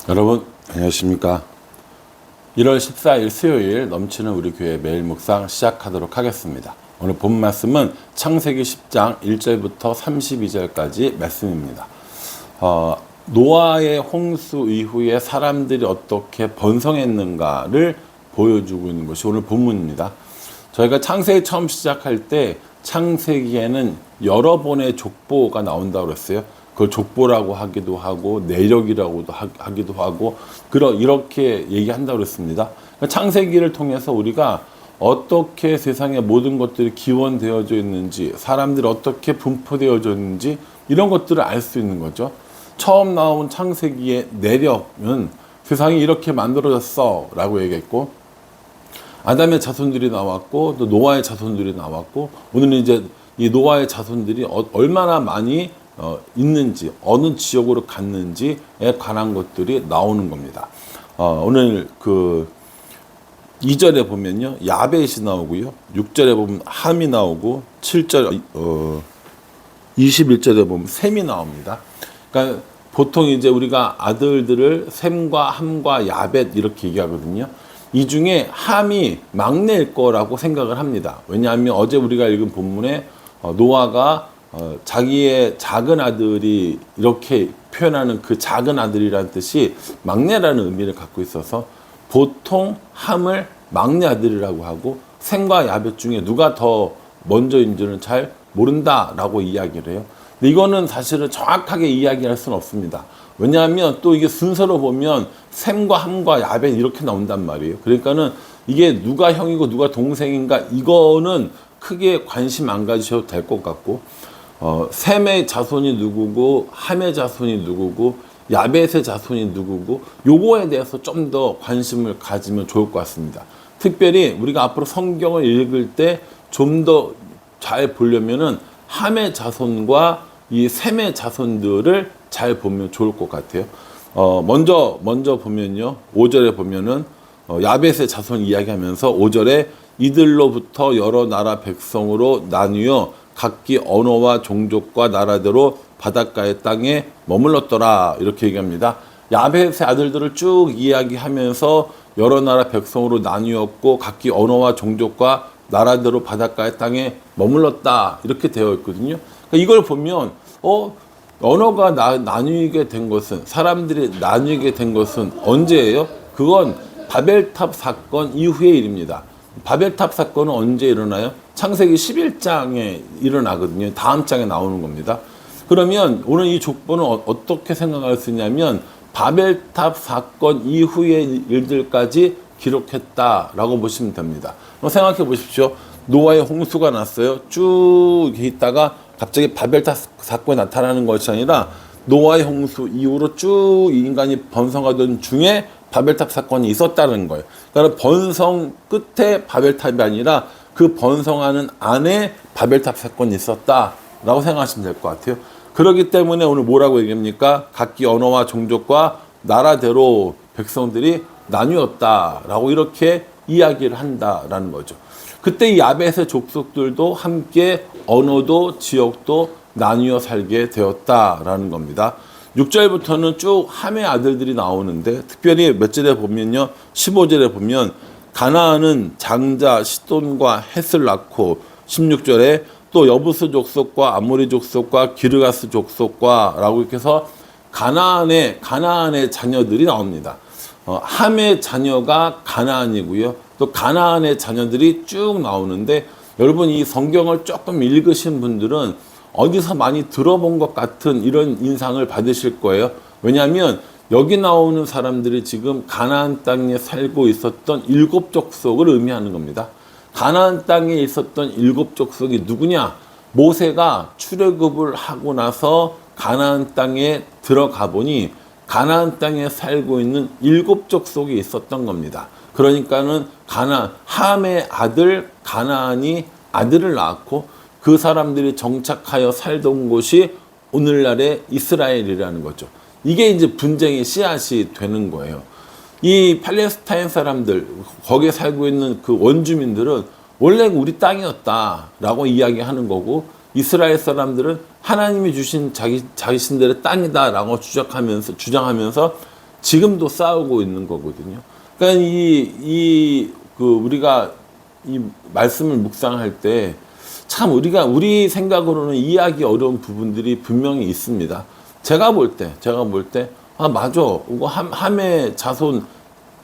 여러분 안녕하십니까. 1월 14일 수요일 넘치는 우리 교회 매일 묵상 시작하도록 하겠습니다. 오늘 본 말씀은 창세기 10장 1절부터 32절까지 말씀입니다. 노아의 홍수 이후에 사람들이 어떻게 번성했는가를 보여주고 있는 것이 오늘 본문입니다. 저희가 창세기 처음 시작할 때 창세기에는 여러 번의 족보가 나온다고 그랬어요. 그걸 족보라고 하기도 하고 내력이라고도 하기도 하고 이렇게 얘기한다고 그랬습니다. 창세기를 통해서 우리가 어떻게 세상의 모든 것들이 기원되어져 있는지, 사람들이 어떻게 분포되어져 있는지 이런 것들을 알 수 있는 거죠. 처음 나온 창세기의 내력은 세상이 이렇게 만들어졌어 라고 얘기했고, 아담의 자손들이 나왔고 또 노아의 자손들이 나왔고, 오늘은 이제 이 노아의 자손들이 얼마나 많이 있는지, 어느 지역으로 갔는지에 관한 것들이 나오는 겁니다. 오늘 2절에 보면요, 야벳이 나오고요, 6절에 보면 함이 나오고, 7절, 21절에 보면 셈이 나옵니다. 그러니까 보통 이제 우리가 아들들을 셈과 함과 야벳 이렇게 얘기하거든요. 이 중에 함이 막내일 거라고 생각을 합니다. 왜냐하면 어제 우리가 읽은 본문에 노아가 자기의 작은 아들이 이렇게 표현하는 그 작은 아들이라는 뜻이 막내라는 의미를 갖고 있어서 보통 함을 막내 아들이라고 하고 셈과 야벳 중에 누가 더 먼저인지는 잘 모른다라고 이야기를 해요. 근데 이거는 사실은 정확하게 이야기할 수는 없습니다. 왜냐하면 또 이게 순서로 보면 셈과 함과 야벳 이렇게 나온단 말이에요. 그러니까는 이게 누가 형이고 누가 동생인가 이거는 크게 관심 안 가지셔도 될 것 같고, 셈의 자손이 누구고 함의 자손이 누구고 야벳의 자손이 누구고 요거에 대해서 좀 더 관심을 가지면 좋을 것 같습니다. 특별히 우리가 앞으로 성경을 읽을 때 좀 더 잘 보려면은 함의 자손과 이 셈의 자손들을 잘 보면 좋을 것 같아요. 먼저 보면요, 5절에 보면은 야벳의 자손 이야기하면서 5절에 이들로부터 여러 나라 백성으로 나뉘어 각기 언어와 종족과 나라대로 바닷가의 땅에 머물렀더라 이렇게 얘기합니다. 야벳의 아들들을 쭉 이야기하면서 여러 나라 백성으로 나뉘었고 각기 언어와 종족과 나라대로 바닷가의 땅에 머물렀다 이렇게 되어 있거든요. 그러니까 이걸 보면 언어가 나뉘게 된 것은, 사람들이 나뉘게 된 것은 언제예요? 그건 바벨탑 사건 이후의 일입니다. 바벨탑 사건은 언제 일어나요? 창세기 11장에 일어나거든요. 다음 장에 나오는 겁니다. 그러면 오늘 이 족보는 어떻게 생각할 수 있냐면 바벨탑 사건 이후의 일들까지 기록했다라고 보시면 됩니다. 생각해 보십시오. 노아의 홍수가 났어요. 쭉 있다가 갑자기 바벨탑 사건이 나타나는 것이 아니라 노아의 홍수 이후로 쭉 인간이 번성하던 중에 바벨탑 사건이 있었다는 거예요. 그러니까 번성 끝에 바벨탑이 아니라 그 번성하는 안에 바벨탑 사건이 있었다라고 생각하시면 될 것 같아요. 그렇기 때문에 오늘 뭐라고 얘기합니까? 각기 언어와 종족과 나라대로 백성들이 나뉘었다라고 이렇게 이야기를 한다라는 거죠. 그때 이 야벳의 족속들도 함께 언어도 지역도 나뉘어 살게 되었다라는 겁니다. 6절부터는 쭉 함의 아들들이 나오는데, 특별히 몇 절에 보면요, 15절에 보면 가나안은 장자 시돈과 헷을 낳고, 16절에 또 여부스 족속과 아모리 족속과 기르가스 족속과 라고 이렇게 해서 가나안의 자녀들이 나옵니다. 함의 자녀가 가나안이고요. 또 가나안의 자녀들이 쭉 나오는데, 여러분 이 성경을 조금 읽으신 분들은 어디서 많이 들어본 것 같은 이런 인상을 받으실 거예요. 왜냐하면 여기 나오는 사람들이 지금 가나안 땅에 살고 있었던 7 족속을 의미하는 겁니다. 가나안 땅에 있었던 7 족속이 누구냐? 모세가 출애굽을 하고 나서 가나안 땅에 들어가 보니 가나안 땅에 살고 있는 7 족속이 있었던 겁니다. 그러니까는 함의 아들 가나안이 아들을 낳았고 그 사람들이 정착하여 살던 곳이 오늘날의 이스라엘이라는 거죠. 이게 이제 분쟁의 씨앗이 되는 거예요. 이 팔레스타인 사람들, 거기에 살고 있는 그 원주민들은 원래 우리 땅이었다라고 이야기하는 거고, 이스라엘 사람들은 하나님이 주신 자신들의 땅이다라고 주장하면서 지금도 싸우고 있는 거거든요. 그러니까 우리가 이 말씀을 묵상할 때 참 우리 생각으로는 이해하기 어려운 부분들이 분명히 있습니다. 제가 볼 때, 아, 맞아. 이거 함의 자손,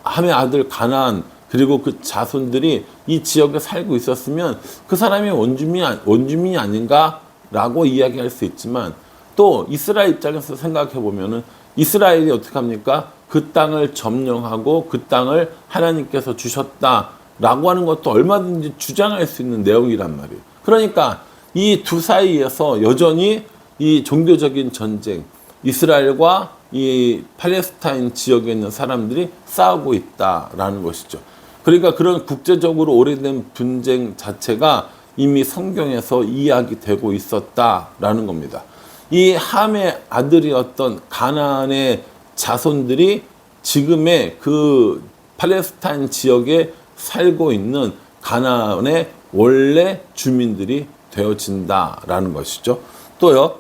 함의 아들 가나안, 그리고 그 자손들이 이 지역에 살고 있었으면 그 사람이 원주민이 아닌가라고 이야기할 수 있지만, 또 이스라엘 입장에서 생각해 보면은 이스라엘이 어떻게 합니까? 그 땅을 점령하고 그 땅을 하나님께서 주셨다라고 하는 것도 얼마든지 주장할 수 있는 내용이란 말이에요. 그러니까 이 두 사이에서 여전히 이 종교적인 전쟁, 이스라엘과 이 팔레스타인 지역에 있는 사람들이 싸우고 있다라는 것이죠. 그러니까 그런 국제적으로 오래된 분쟁 자체가 이미 성경에서 이야기되고 있었다라는 겁니다. 이 함의 아들이었던 가나안의 자손들이 지금의 그 팔레스타인 지역에 살고 있는 가나안의 원래 주민들이 되어진다라는 것이죠. 또요,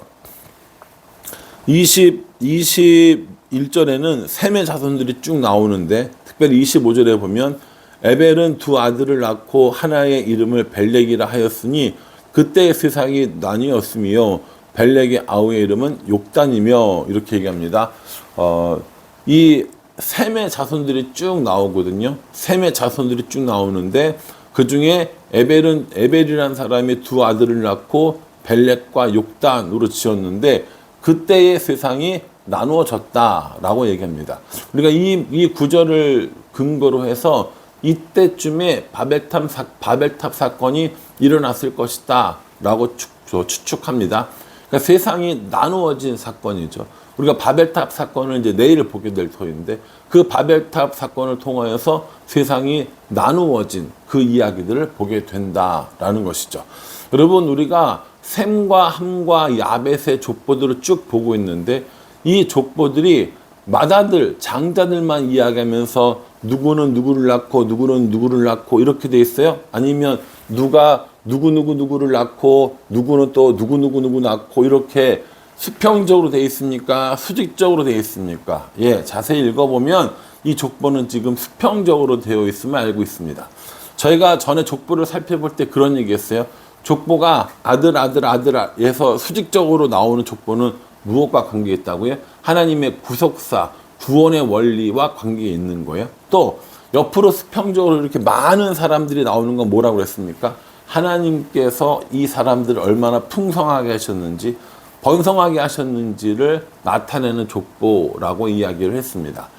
21절에는 셈의 자손들이 쭉 나오는데, 특별히 25절에 보면 에벨은 두 아들을 낳고 하나의 이름을 벨렉이라 하였으니 그때의 세상이 나뉘었으며 벨렉의 아우의 이름은 욕단이며, 이렇게 얘기합니다. 이 셈의 자손들이 쭉 나오거든요. 셈의 자손들이 쭉 나오는데 그 중에 에벨이라는 사람이 두 아들을 낳고 벨렉과 욕단으로 지었는데 그때의 세상이 나누어졌다라고 얘기합니다. 우리가 이 구절을 근거로 해서 이때쯤에 바벨탑 사건이 일어났을 것이다라고 추측합니다. 그러니까 세상이 나누어진 사건이죠. 우리가 바벨탑 사건을 이제 내일 보게 될 터인데, 그 바벨탑 사건을 통하여서 세상이 나누어진 그 이야기들을 보게 된다라는 것이죠. 여러분, 우리가 셈과 함과 야벳의 족보들을 쭉 보고 있는데, 이 족보들이 맏아들, 장자들만 이야기하면서 누구는 누구를 낳고 누구는 누구를 낳고 이렇게 돼 있어요? 아니면 누가 누구를 낳고 누구는 또 누구 낳고 이렇게 수평적으로 돼 있습니까? 수직적으로 돼 있습니까? 예, 자세히 읽어보면 이 족보는 지금 수평적으로 되어 있음을 알고 있습니다. 저희가 전에 족보를 살펴볼 때 그런 얘기했어요. 족보가 아들에서 수직적으로 나오는 족보는 무엇과 관계 있다고요? 하나님의 구속사, 구원의 원리와 관계에 있는 거예요. 또 옆으로 수평적으로 이렇게 많은 사람들이 나오는 건 뭐라고 그랬습니까? 하나님께서 이 사람들을 얼마나 풍성하게 하셨는지, 번성하게 하셨는지를 나타내는 족보라고 이야기를 했습니다.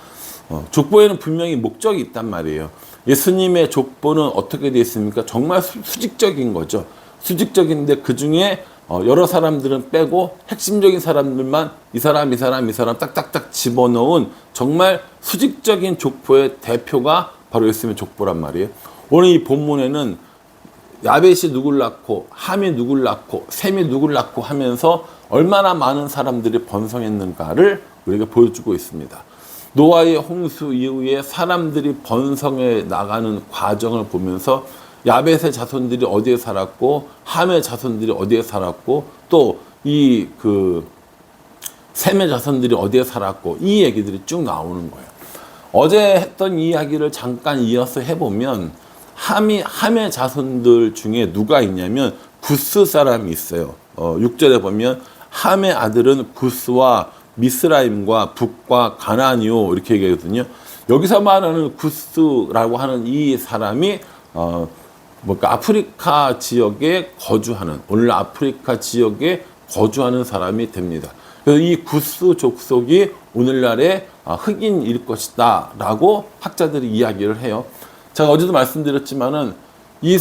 족보에는 분명히 목적이 있단 말이에요. 예수님의 족보는 어떻게 되어 있습니까? 정말 수직적인 거죠. 수직적인데 그 중에 여러 사람들은 빼고 핵심적인 사람들만 이 사람 딱딱딱 집어넣은 정말 수직적인 족보의 대표가 바로 예수님의 족보란 말이에요. 오늘 이 본문에는 야벳이 누굴 낳고 함이 누굴 낳고 셈이 누굴 낳고 하면서 얼마나 많은 사람들이 번성했는가를 우리가 보여주고 있습니다. 노아의 홍수 이후에 사람들이 번성해 나가는 과정을 보면서 야벳의 자손들이 어디에 살았고 함의 자손들이 어디에 살았고 또 이 셈의 자손들이 어디에 살았고 이 얘기들이 쭉 나오는 거예요. 어제 했던 이야기를 잠깐 이어서 해보면 함의 자손들 중에 누가 있냐면 구스 사람이 있어요. 6절에 보면 함의 아들은 구스와 미스라임과 북과 가나안이요, 이렇게 얘기하거든요. 여기서 말하는 구스라고 하는 이 사람이 아프리카 지역에 거주하는, 오늘 아프리카 지역에 거주하는 사람이 됩니다. 그래서 이 구스 족속이 오늘날의 흑인일 것이다 라고 학자들이 이야기를 해요. 제가 어제도 말씀드렸지만은 이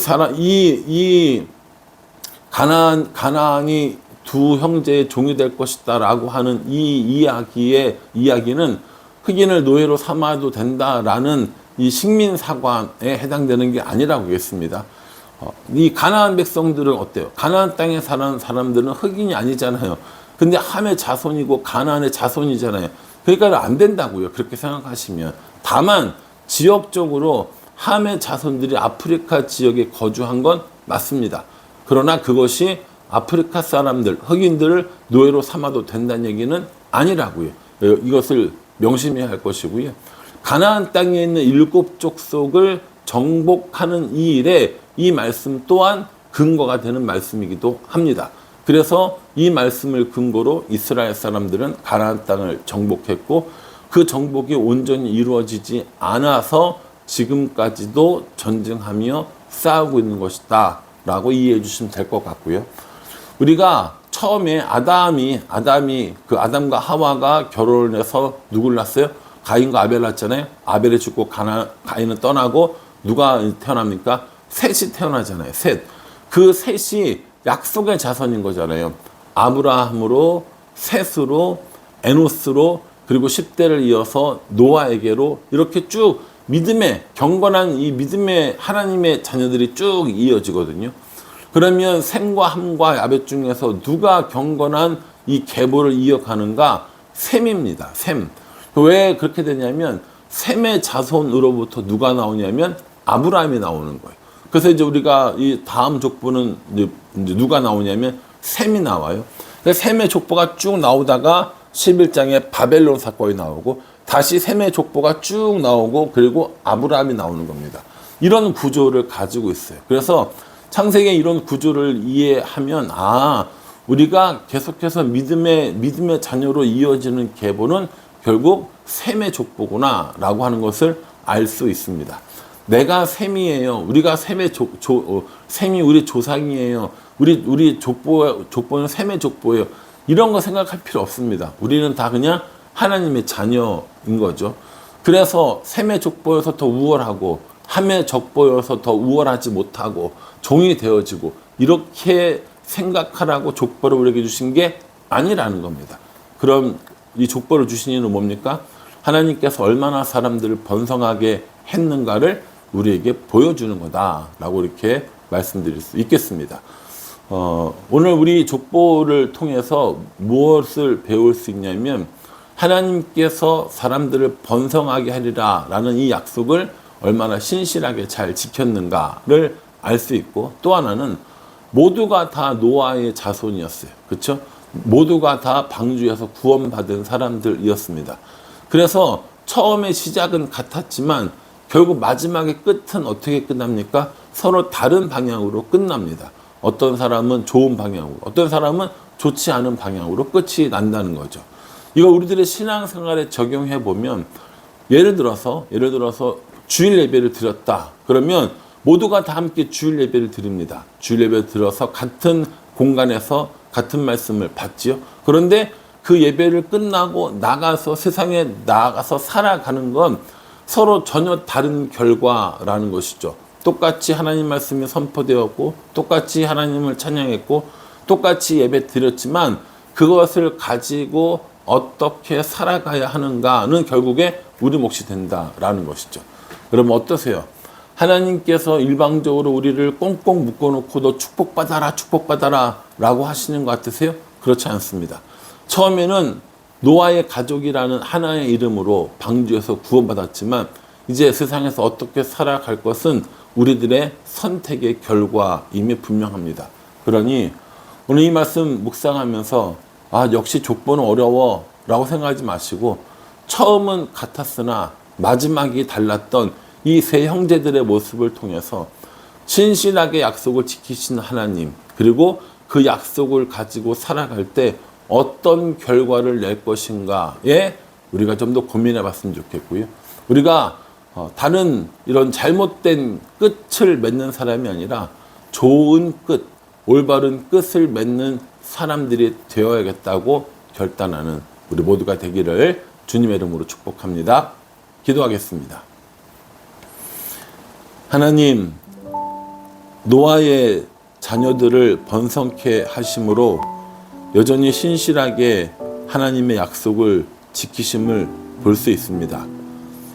가나안이 두 형제의 종이 될 것이다 라고 하는 이 이야기는 흑인을 노예로 삼아도 된다라는 이 식민사관에 해당되는 게 아니라고 했습니다. 이 가나안 백성들은 어때요? 가나안 땅에 사는 사람들은 흑인이 아니잖아요. 근데 함의 자손이고 가나안의 자손이잖아요. 그러니까 안 된다고요. 그렇게 생각하시면. 다만 지역적으로 함의 자손들이 아프리카 지역에 거주한 건 맞습니다. 그러나 그것이 아프리카 사람들, 흑인들을 노예로 삼아도 된다는 얘기는 아니라고요. 이것을 명심해야 할 것이고요. 가나안 땅에 있는 7 족속을 정복하는 이 일에 이 말씀 또한 근거가 되는 말씀이기도 합니다. 그래서 이 말씀을 근거로 이스라엘 사람들은 가나안 땅을 정복했고 그 정복이 온전히 이루어지지 않아서 지금까지도 전쟁하며 싸우고 있는 것이다 라고 이해해 주시면 될 것 같고요. 우리가 처음에 아담이 그 아담과 하와가 결혼해서 누굴 낳았어요? 가인과 아벨 낳았잖아요. 아벨이 죽고 가인은 떠나고 누가 태어납니까? 셋이 태어나잖아요. 셋. 그 셋이 약속의 자손인 거잖아요. 아브라함으로, 셋으로, 에노스로, 그리고 10대를 이어서 노아에게로 이렇게 쭉 믿음의 경건한 이 믿음의 하나님의 자녀들이 쭉 이어지거든요. 그러면 셈과 함과 야벳 중에서 누가 경건한 이 계보를 이어가는가? 셈입니다. 셈. 왜 그렇게 되냐면 셈의 자손으로부터 누가 나오냐면 아브라함이 나오는 거예요. 그래서 이제 우리가 이 다음 족보는 이제 누가 나오냐면 셈이 나와요. 셈의 족보가 쭉 나오다가 11장에 바벨론 사건이 나오고 다시 셈의 족보가 쭉 나오고 그리고 아브라함이 나오는 겁니다. 이런 구조를 가지고 있어요. 그래서 창세기의 이런 구조를 이해하면 우리가 계속해서 믿음의 자녀로 이어지는 계보는 결국 셈의 족보구나 라고 하는 것을 알 수 있습니다. 내가 셈이에요. 우리가 셈이 우리 조상이에요. 우리 족보는 셈의 족보예요. 이런 거 생각할 필요 없습니다. 우리는 다 그냥 하나님의 자녀인 거죠. 그래서 셈의 족보여서 더 우월하고 함의 족보여서 더 우월하지 못하고 종이 되어지고 이렇게 생각하라고 족보를 우리에게 주신 게 아니라는 겁니다. 그럼 이 족보를 주신 이유는 뭡니까? 하나님께서 얼마나 사람들을 번성하게 했는가를 우리에게 보여주는 거다라고 이렇게 말씀드릴 수 있겠습니다. 오늘 우리 족보를 통해서 무엇을 배울 수 있냐면 하나님께서 사람들을 번성하게 하리라 라는 이 약속을 얼마나 신실하게 잘 지켰는가를 알 수 있고, 또 하나는 모두가 다 노아의 자손이었어요. 그렇죠? 모두가 다 방주에서 구원받은 사람들이었습니다. 그래서 처음에 시작은 같았지만 결국 마지막의 끝은 어떻게 끝납니까? 서로 다른 방향으로 끝납니다. 어떤 사람은 좋은 방향으로, 어떤 사람은 좋지 않은 방향으로 끝이 난다는 거죠. 이거 우리들의 신앙생활에 적용해 보면 예를 들어서 주일 예배를 드렸다. 그러면 모두가 다 함께 주일 예배를 드립니다. 주일 예배를 들어서 같은 공간에서 같은 말씀을 받지요. 그런데 그 예배를 끝나고 세상에 나가서 살아가는 건 서로 전혀 다른 결과라는 것이죠. 똑같이 하나님 말씀이 선포되었고 똑같이 하나님을 찬양했고 똑같이 예배 드렸지만 그것을 가지고 어떻게 살아가야 하는가는 결국에 우리 몫이 된다라는 것이죠. 그럼 어떠세요? 하나님께서 일방적으로 우리를 꽁꽁 묶어놓고 너 축복받아라 라고 하시는 것 같으세요? 그렇지 않습니다. 처음에는 노아의 가족이라는 하나의 이름으로 방주에서 구원받았지만 이제 세상에서 어떻게 살아갈 것은 우리들의 선택의 결과임이 분명합니다. 그러니 오늘 이 말씀 묵상하면서 역시 족보는 어려워 라고 생각하지 마시고 처음은 같았으나 마지막이 달랐던 이 세 형제들의 모습을 통해서 신실하게 약속을 지키신 하나님, 그리고 그 약속을 가지고 살아갈 때 어떤 결과를 낼 것인가에 우리가 좀 더 고민해 봤으면 좋겠고요. 우리가 다른 이런 잘못된 끝을 맺는 사람이 아니라 좋은 끝, 올바른 끝을 맺는 사람들이 되어야겠다고 결단하는 우리 모두가 되기를 주님의 이름으로 축복합니다. 기도하겠습니다. 하나님, 노아의 자녀들을 번성케 하심으로 여전히 신실하게 하나님의 약속을 지키심을 볼 수 있습니다.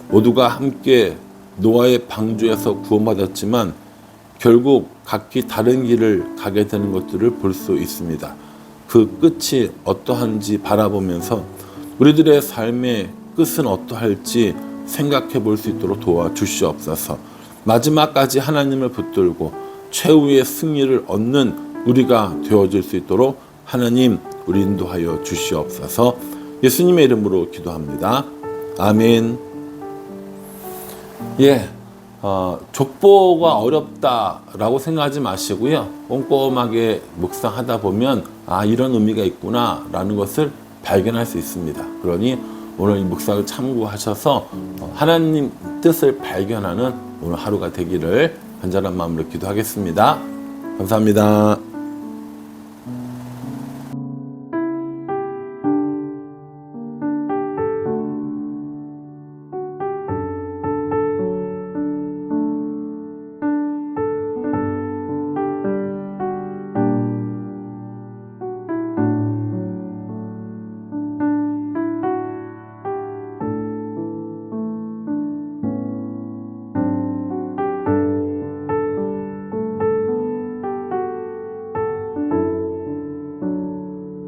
모두가 함께 노아의 방주에서 구원받았지만 결국 각기 다른 길을 가게 되는 것들을 볼 수 있습니다. 그 끝이 어떠한지 바라보면서 우리들의 삶의 끝은 어떠할지 생각해 볼 수 있도록 도와주시옵소서. 마지막까지 하나님을 붙들고 최후의 승리를 얻는 우리가 되어질 수 있도록 하나님 우리 인도하여 주시옵소서. 예수님의 이름으로 기도합니다. 아멘. 예, 족보가 어렵다라고 생각하지 마시고요. 꼼꼼하게 묵상하다 보면 이런 의미가 있구나라는 것을 발견할 수 있습니다. 그러니 오늘 이 묵상을 참고하셔서 하나님 뜻을 발견하는 오늘 하루가 되기를 간절한 마음으로 기도하겠습니다. 감사합니다.